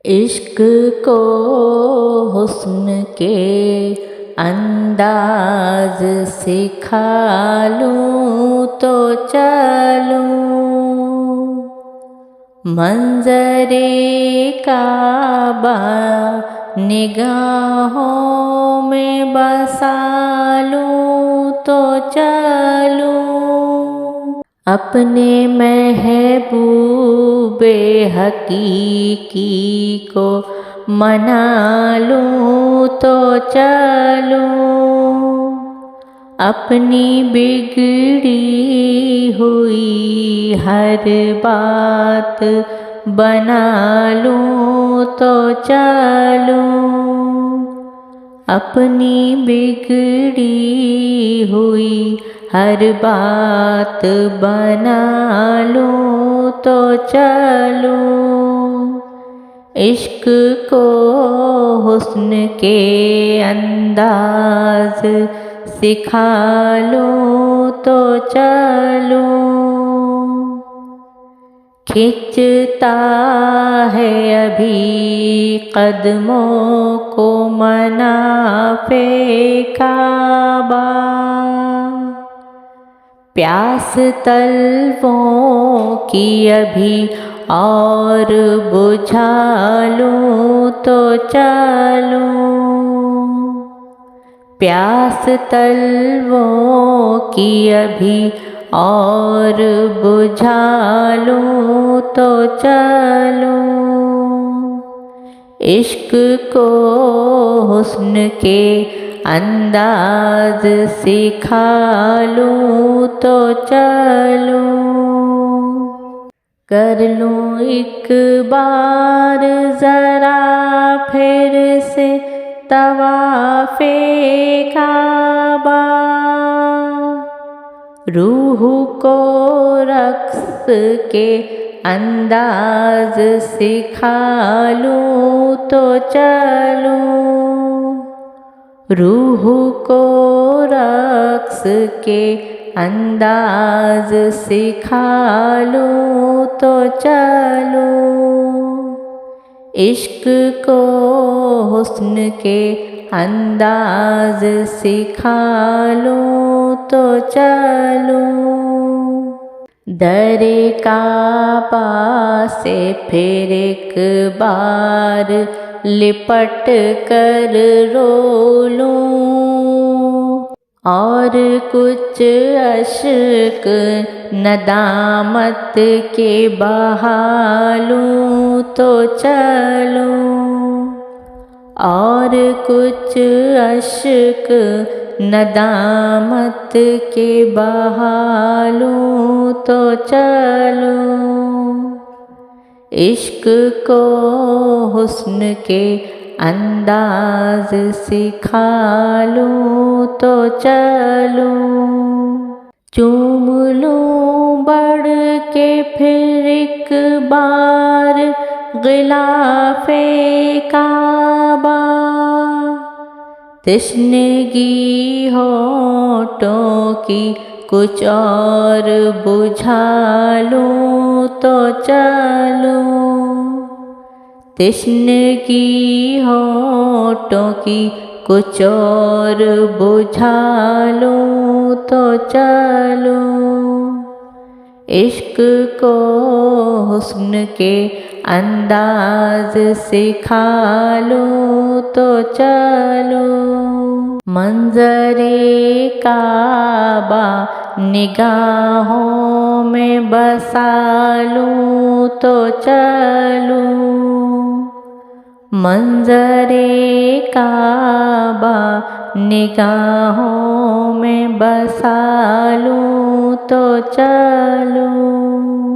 عشق کو حسن کے انداز سکھا لوں تو چلوں، منظر کعبہ نگاہوں میں بسا لوں تو چلوں، اپنے محبوب حقیقی کو منا لوں تو چلوں، اپنی بگڑی ہوئی ہر بات بنا لوں تو چلوں، اپنی بگڑی ہوئی ہر بات بنا لوں تو چلوں، عشق کو حسن کے انداز سکھا لوں تو چلوں، کھنچتا ہے ابھی قدموں کو منافع کعبہ، پیاس طلبوں کی ابھی اور بجھا لوں تو چلوں، پیاس طلبوں کی ابھی اور بجھا لوں تو چلوں، عشق کو حسن کے انداز سکھا لوں تو چلوں، کر لوں ایک بار ذرا پھر سے طواف کعبہ، روح کو رقص کے انداز سکھا لوں تو چلوں، روح کو رقص کے انداز سکھا لوں تو چلوں، عشق کو حسن کے انداز سکھا لوں تو چلوں، در کعبہ سے پھر ایک بار لپٹ کر رو لوں، اور کچھ اشک ندامت کے بہا لوں تو چلوں، اور کچھ اشک ندامت کے بہا لوں تو چلوں، عشق کو حسن کے انداز سکھا لوں تو چلوں، چوم لوں بڑھ کے پھر ایک بار غلاف کعبہ، تشنگی ہونٹوں کی کچھ اور بجھا لوں تو چلوں، تشنگی ہونٹوں کی کچھ اور بجھا لوں تو چلوں، عشق کو حسن کے انداز سکھا لوں تو چلوں، منظر کعبہ نگاہوں میں بسا لوں تو چلوں، منظر کعبہ نگاہوں میں بسا لوں تو چلوں۔